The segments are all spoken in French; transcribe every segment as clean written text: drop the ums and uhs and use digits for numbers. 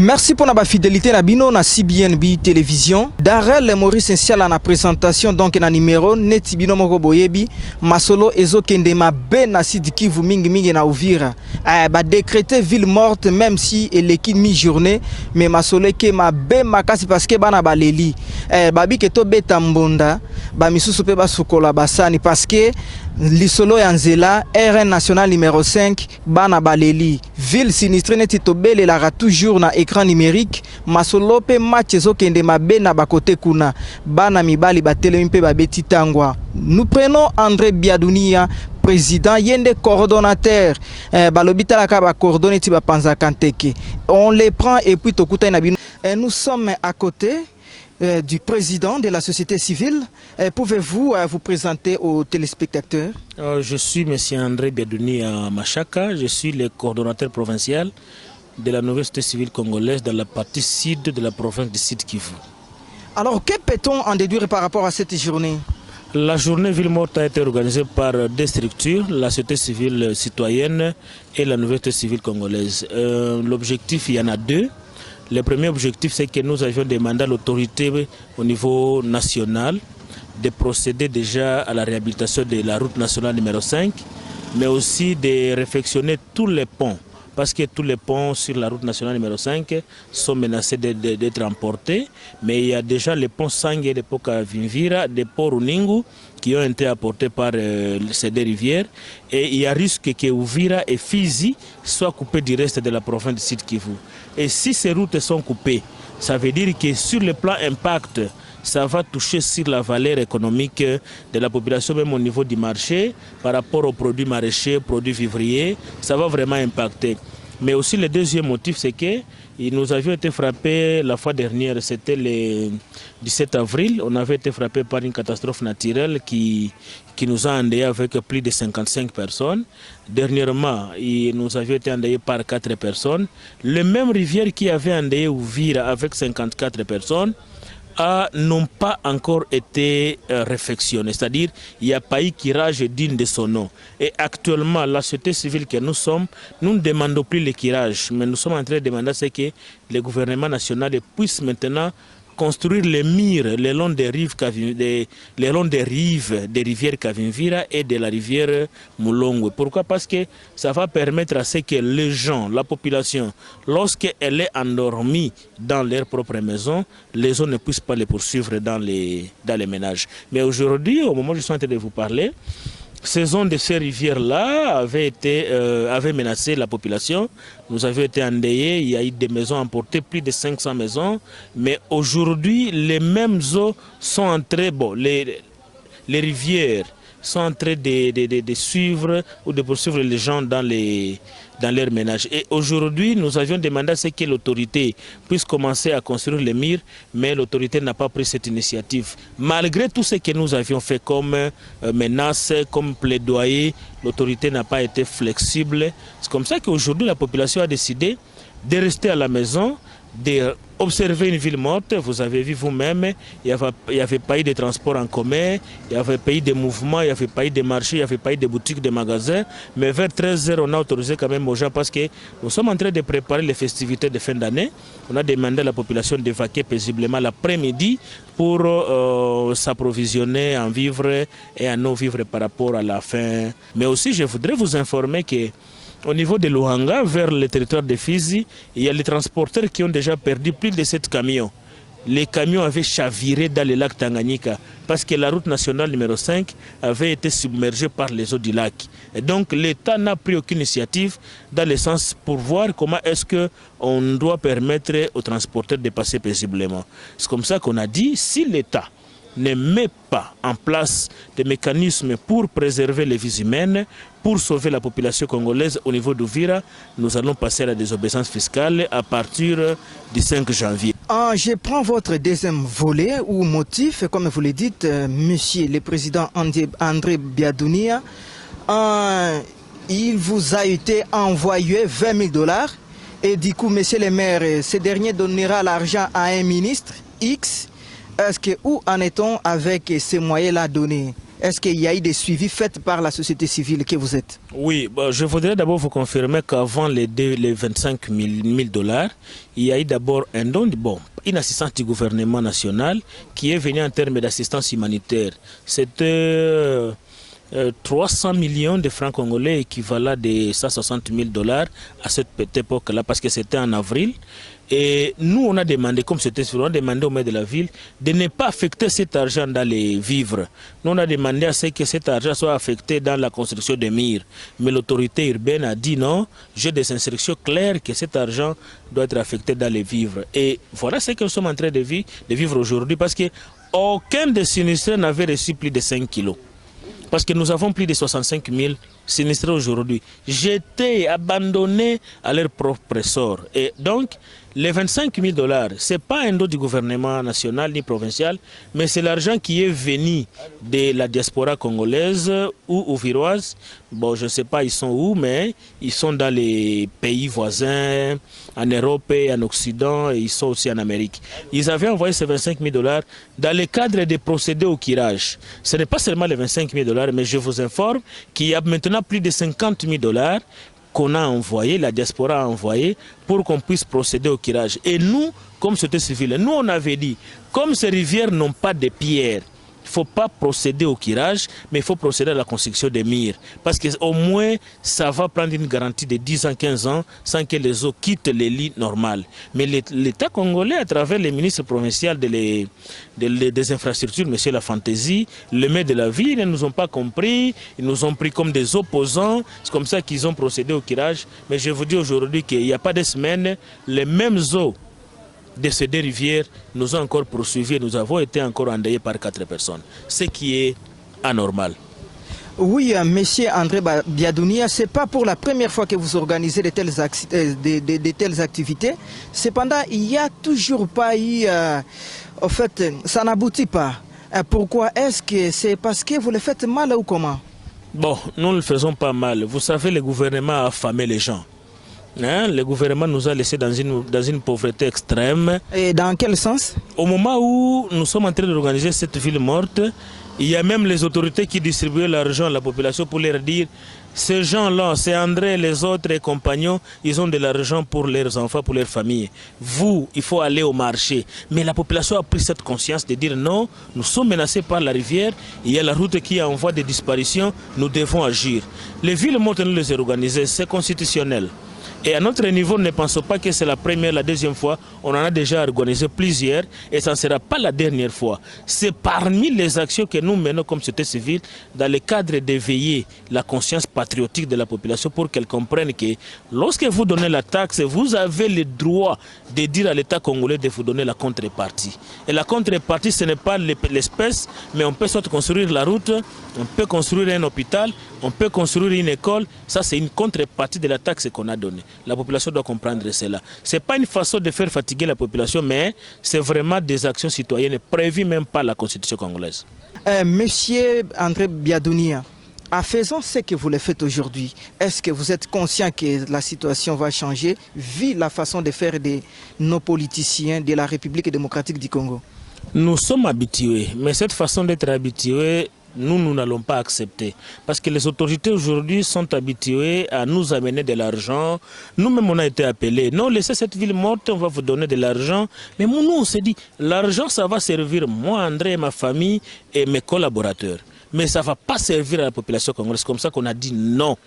Merci pour la fidélité na bino na CBNB télévision. Darel Maurice Nsiala na présentation donc na numéro neti bino moko boyebi masolo ezokende mabe na Sud Kivu mingi na Uvira. Ba décréter ville morte même si l'équipe mi-journée mais masolo ke mabe makasi parce que bana baleli. Babi keto beta mbonda ba misusu pe ba sukola basani parce que Lisolo Yanzela, RN national numéro 5, Bana Baleli. Ville sinistrée neti tobele la toujours na écran numérique. Masolo pe match zo kende mabe na bakote kuna. Bana mibali batele mpe babeti tangwa. Nous prenons André Biadounia, président yende coordonnateur. Balobita la kaba coordonné ti ba panza kanteke. On les prend et puis tokuta na bino. Nous sommes à côté du président de la société civile. Pouvez-vous vous présenter aux téléspectateurs? Je suis M. André Biadouni à Machaka. Je suis le coordonnateur provincial de la nouvelle société civile congolaise dans la partie sud de la province du Sud Kivu. Alors, que peut-on en déduire par rapport à cette journée? La journée ville morte a été organisée par deux structures, la société civile citoyenne et la nouvelle société civile congolaise. L'objectif, il y en a deux. Le premier objectif, c'est que nous avions demandé à l'autorité au niveau national de procéder déjà à la réhabilitation de la route nationale numéro 5, mais aussi de réfectionner tous les ponts, parce que tous les ponts sur la route nationale numéro 5 sont menacés d'être emportés, mais il y a déjà les ponts Sangue et les ponts Kavimvira, des ponts Runingu, qui ont été apportés par ces deux rivières, et il y a risque que Uvira et Fizi soient coupés du reste de la province du Sud Kivu. Et si ces routes sont coupées, ça veut dire que sur le plan impact, ça va toucher sur la valeur économique de la population, même au niveau du marché, par rapport aux produits maraîchers, produits vivriers, ça va vraiment impacter. Mais aussi le deuxième motif, c'est que nous avions été frappés la fois dernière, c'était le 17 avril, on avait été frappés par une catastrophe naturelle qui nous a endeuillés avec plus de 55 personnes. Dernièrement, nous avions été endeuillés par 4 personnes. Le même rivière qui avait endeuillé Uvira avec 54 personnes, n'ont pas encore été réfectionnés, c'est-à-dire il n'y a pas eu curage digne de son nom. Et actuellement, la société civile que nous sommes, nous ne demandons plus le curage, mais nous sommes en train de demander que le gouvernement national puisse maintenant construire les murs le long des rives des rivières Kavimvira et de la rivière Mulongwe. Pourquoi? Parce que ça va permettre à ce que les gens, la population, lorsqu'elle est endormie dans leur propre maison, les gens ne puissent pas les poursuivre dans les ménages. Mais aujourd'hui, au moment où je suis en train de vous parler, ces zones de ces rivières-là avaient menacé la population. Nous avions été endeuillés, il y a eu des maisons emportées, plus de 500 maisons. Mais aujourd'hui, les mêmes eaux sont en train, les rivières sont en train de suivre ou de poursuivre les gens dans leur ménage. Et aujourd'hui, nous avions demandé à ce que l'autorité puisse commencer à construire les murs, mais l'autorité n'a pas pris cette initiative. Malgré tout ce que nous avions fait comme menace, comme plaidoyer, l'autorité n'a pas été flexible. C'est comme ça qu'aujourd'hui, la population a décidé de rester à la maison, d'observer une ville morte. Vous avez vu vous-même, il n'y avait pas eu de transport en commun, il n'y avait pas eu de mouvement, il n'y avait pas eu de marché, il n'y avait pas eu de boutiques, de magasins. Mais vers 13h, on a autorisé quand même aux gens parce que nous sommes en train de préparer les festivités de fin d'année. On a demandé à la population d'évacuer paisiblement l'après-midi pour s'approvisionner en vivres et en eau-vivre par rapport à la faim. Mais aussi, je voudrais vous informer que au niveau de Luhanga, vers le territoire de Fizi, il y a les transporteurs qui ont déjà perdu plus de 7 camions. Les camions avaient chaviré dans le lac Tanganyika parce que la route nationale numéro 5 avait été submergée par les eaux du lac. Et donc l'État n'a pris aucune initiative dans le sens pour voir comment est-ce qu'on doit permettre aux transporteurs de passer paisiblement. C'est comme ça qu'on a dit, si l'État ne met pas en place des mécanismes pour préserver les vies humaines, pour sauver la population congolaise au niveau d'Uvira, nous allons passer à la désobéissance fiscale à partir du 5 janvier. Je prends votre deuxième volet ou motif, comme vous le dites, monsieur le président André Biadounia. Il vous a été envoyé 20 000 $ et du coup, monsieur le maire, ce dernier donnera l'argent à un ministre X. Est-ce que où en est-on avec ces moyens-là donnés? Est-ce qu'il y a eu des suivis faits par la société civile que vous êtes? Oui, bon, je voudrais d'abord vous confirmer qu'avant les 25 000 $, il y a eu d'abord un don, une assistance du gouvernement national qui est venue en termes d'assistance humanitaire. C'était 300 millions de francs congolais équivalent de 160 000 $ à cette époque-là, parce que c'était en avril. Et nous, on a demandé, comme c'était sur, on a demandé au maire de la ville de ne pas affecter cet argent dans les vivres. Nous, on a demandé à ce que cet argent soit affecté dans la construction des murs. Mais l'autorité urbaine a dit non, j'ai des instructions claires que cet argent doit être affecté dans les vivres. Et voilà ce que nous sommes en train de vivre aujourd'hui, parce qu'aucun des sinistrés n'avait reçu plus de 5 kilos. Parce que nous avons plus de 65 000 sinistrés aujourd'hui, jetés, abandonnés à leur propre sort. Et donc, les 25 000 $, ce n'est pas un don du gouvernement national ni provincial, mais c'est l'argent qui est venu de la diaspora congolaise ou ouviroise. Bon, je ne sais pas ils sont où, mais ils sont dans les pays voisins, en Europe et en Occident, et ils sont aussi en Amérique. Ils avaient envoyé ces 25 000 $ dans le cadre des procédés au curage. Ce n'est pas seulement les 25 000 $, mais je vous informe qu'il y a maintenant plus de 50 000 $ qu'on a envoyé, la diaspora a envoyé, pour qu'on puisse procéder au curage. Et nous, comme société civile, nous on avait dit, comme ces rivières n'ont pas de pierres, il ne faut pas procéder au curage, mais il faut procéder à la construction des murs. Parce qu'au moins, ça va prendre une garantie de 10 ans, 15 ans, sans que les eaux quittent les lits normales. Mais l'État congolais, à travers les ministres provinciaux des infrastructures, M. Lafantaisie, le maire de la ville, ils ne nous ont pas compris, ils nous ont pris comme des opposants. C'est comme ça qu'ils ont procédé au curage. Mais je vous dis aujourd'hui qu'il n'y a pas de semaines, les mêmes eaux de ces deux rivières nous ont encore poursuivis et nous avons été encore endeuillés par 4 personnes, ce qui est anormal. Oui, monsieur André Biadounia, ce n'est pas pour la première fois que vous organisez de telles activités. Cependant, il n'y a toujours pas eu... en fait, ça n'aboutit pas. Pourquoi? Est-ce que c'est parce que vous le faites mal ou comment? Bon, nous ne le faisons pas mal. Vous savez, le gouvernement a affamé les gens. Le gouvernement nous a laissés dans une pauvreté extrême. Et dans quel sens? Au moment où nous sommes en train d'organiser cette ville morte, il y a même les autorités qui distribuaient l'argent à la population pour leur dire ces gens-là, c'est André et les autres compagnons, ils ont de l'argent pour leurs enfants, pour leurs familles. Vous, il faut aller au marché. Mais la population a pris cette conscience de dire non, nous sommes menacés par la rivière, il y a la route qui est en voie de disparition, nous devons agir. Les villes mortes, nous les organisées, c'est constitutionnel. Et à notre niveau, ne pensons pas que c'est la première, la deuxième fois. On en a déjà organisé plusieurs et ça ne sera pas la dernière fois. C'est parmi les actions que nous menons comme société civile dans le cadre d'éveiller la conscience patriotique de la population pour qu'elle comprenne que lorsque vous donnez la taxe, vous avez le droit de dire à l'État congolais de vous donner la contrepartie. Et la contrepartie, ce n'est pas l'espèce, mais on peut soit construire la route, on peut construire un hôpital, on peut construire une école. Ça, c'est une contrepartie de la taxe qu'on a donnée. La population doit comprendre cela. Ce n'est pas une façon de faire fatiguer la population, mais c'est vraiment des actions citoyennes prévues même par la Constitution congolaise. Monsieur André Biadounia, en faisant ce que vous le faites aujourd'hui, est-ce que vous êtes conscient que la situation va changer vu la façon de faire de nos politiciens de la République démocratique du Congo? Nous sommes habitués, mais cette façon d'être habitués, nous n'allons pas accepter. Parce que les autorités aujourd'hui sont habituées à nous amener de l'argent. Nous-mêmes, on a été appelés. Non, laissez cette ville morte, on va vous donner de l'argent. Mais nous, on s'est dit, l'argent, ça va servir moi, André, ma famille et mes collaborateurs. Mais ça ne va pas servir à la population congolaise. C'est comme ça qu'on a dit non.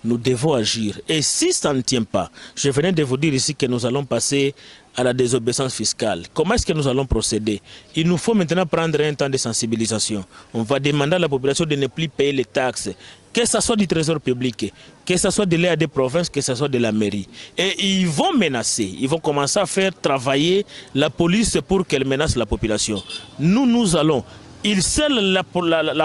Nous devons agir. Et si ça ne tient pas, je venais de vous dire ici que nous allons passer à la désobéissance fiscale. Comment est-ce que nous allons procéder? Il nous faut maintenant prendre un temps de sensibilisation. On va demander à la population de ne plus payer les taxes, que ce soit du trésor public, que ce soit de l'aide des provinces, que ce soit de la mairie. Et ils vont menacer, ils vont commencer à faire travailler la police pour qu'elle menace la population. Nous allons... Ils scellent la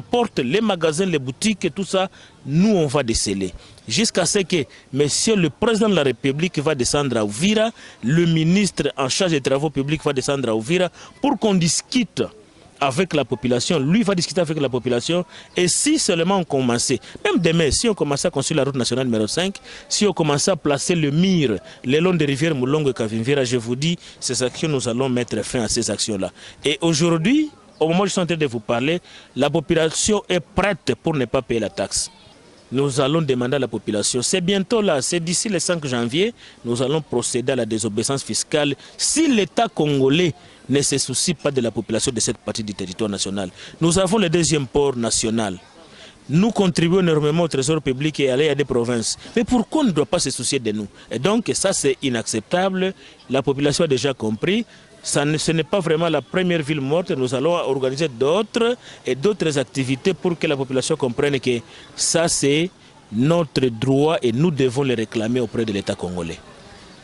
porte, les magasins, les boutiques et tout ça. Nous, on va déceler. Jusqu'à ce que monsieur le président de la République va descendre à Uvira, le ministre en charge des travaux publics va descendre à Uvira pour qu'on discute avec la population. Lui va discuter avec la population. Et si seulement on commençait, même demain, si on commençait à construire la route nationale numéro 5, si on commençait à placer le mur le long des rivières Moulongo et Kavimvira, je vous dis, ces actions, nous allons mettre fin à ces actions-là. Et aujourd'hui, au moment où je suis en train de vous parler, la population est prête pour ne pas payer la taxe. Nous allons demander à la population, c'est bientôt là, c'est d'ici le 5 janvier, nous allons procéder à la désobéissance fiscale si l'État congolais ne se soucie pas de la population de cette partie du territoire national. Nous avons le deuxième port national. Nous contribuons énormément au trésor public et aller à des provinces. Mais pourquoi on ne doit pas se soucier de nous? Et donc ça c'est inacceptable, la population a déjà compris. Ce n'est pas vraiment la première ville morte, nous allons organiser d'autres et d'autres activités pour que la population comprenne que ça c'est notre droit et nous devons le réclamer auprès de l'État congolais.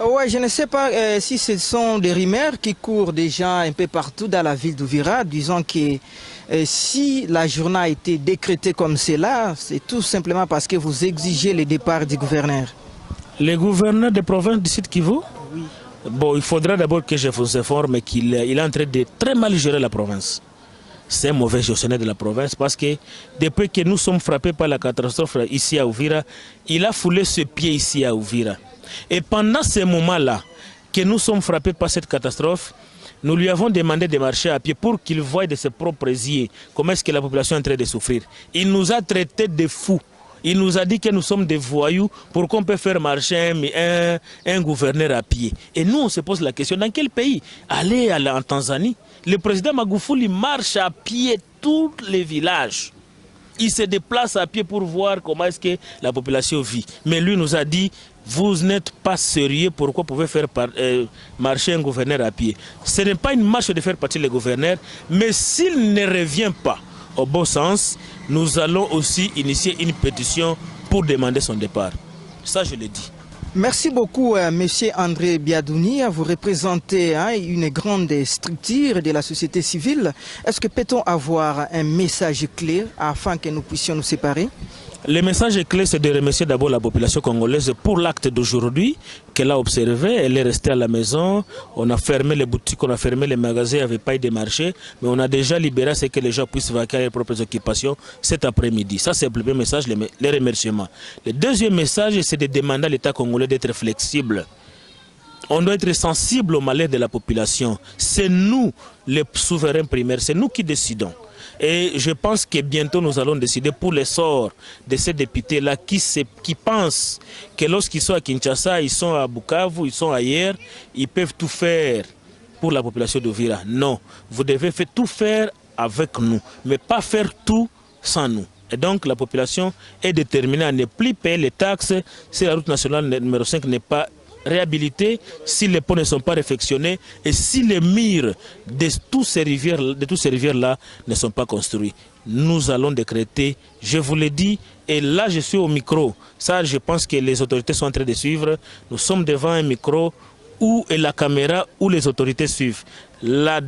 Ouais, je ne sais pas si ce sont des rumeurs qui courent déjà un peu partout dans la ville d'Uvira, disant que si la journée a été décrétée comme cela, c'est tout simplement parce que vous exigez le départ du gouverneur. Le gouverneur de province du Sud Kivu? Oui. Bon, il faudra d'abord que je vous informe qu'il est en train de très mal gérer la province. C'est un mauvais gestionnaire de la province parce que depuis que nous sommes frappés par la catastrophe ici à Uvira, il a foulé ce pied ici à Uvira. Et pendant ce moment-là que nous sommes frappés par cette catastrophe, nous lui avons demandé de marcher à pied pour qu'il voie de ses propres yeux comment est-ce que la population est en train de souffrir. Il nous a traités de fous. Il nous a dit que nous sommes des voyous, pourquoi on peut faire marcher un gouverneur à pied. Et nous, on se pose la question, dans quel pays? Allez en Tanzanie, le président Magufuli marche à pied tous les villages. Il se déplace à pied pour voir comment est-ce que la population vit. Mais lui nous a dit, vous n'êtes pas sérieux, pourquoi vous pouvez faire marcher un gouverneur à pied? Ce n'est pas une marche de faire partir le gouverneur, mais s'il ne revient pas au bon sens, nous allons aussi initier une pétition pour demander son départ. Ça, je le dis. Merci beaucoup, Monsieur André Biadounia. Vous représentez une grande structure de la société civile. Est-ce que peut-on avoir un message clé afin que nous puissions nous séparer? Le message clé, c'est de remercier d'abord la population congolaise pour l'acte d'aujourd'hui qu'elle a observé. Elle est restée à la maison, on a fermé les boutiques, on a fermé les magasins, il n'y avait pas eu de marché, mais on a déjà libéré ce que les gens puissent vaquer à leurs propres occupations cet après-midi. Ça, c'est le premier message, les remerciements. Le deuxième message, c'est de demander à l'État congolais d'être flexible. On doit être sensible au malheur de la population. C'est nous, les souverains primaires, c'est nous qui décidons. Et je pense que bientôt nous allons décider pour le sort de ces députés-là qui pensent que lorsqu'ils sont à Kinshasa, ils sont à Bukavu, ils sont ailleurs, ils peuvent tout faire pour la population d'Uvira. Non, vous devez tout faire avec nous, mais pas faire tout sans nous. Et donc la population est déterminée à ne plus payer les taxes si la route nationale numéro 5 n'est pas réhabilité, si les ponts ne sont pas réfectionnés et si les murs de toutes ces rivières-là ne sont pas construits. Nous allons décréter, je vous l'ai dit, et là je suis au micro. Ça, je pense que les autorités sont en train de suivre. Nous sommes devant un micro et la caméra où les autorités suivent. La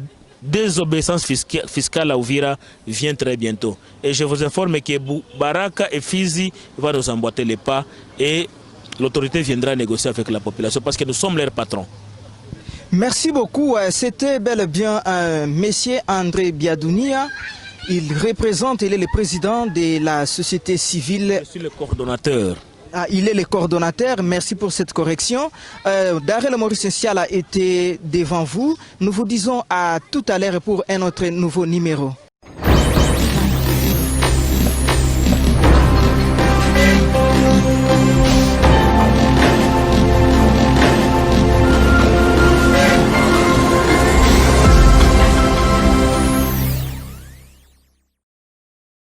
désobéissance fiscale à Uvira vient très bientôt. Et je vous informe que Baraka et Fizi vont nous emboîter les pas et l'autorité viendra négocier avec la population parce que nous sommes leurs patrons. Merci beaucoup. C'était bel et bien Monsieur André Biadounia. Il est le président de la société civile. Je suis le coordonnateur. Ah, il est le coordonnateur. Merci pour cette correction. Darel Maurice Nsiala a été devant vous. Nous vous disons à tout à l'heure pour un autre nouveau numéro.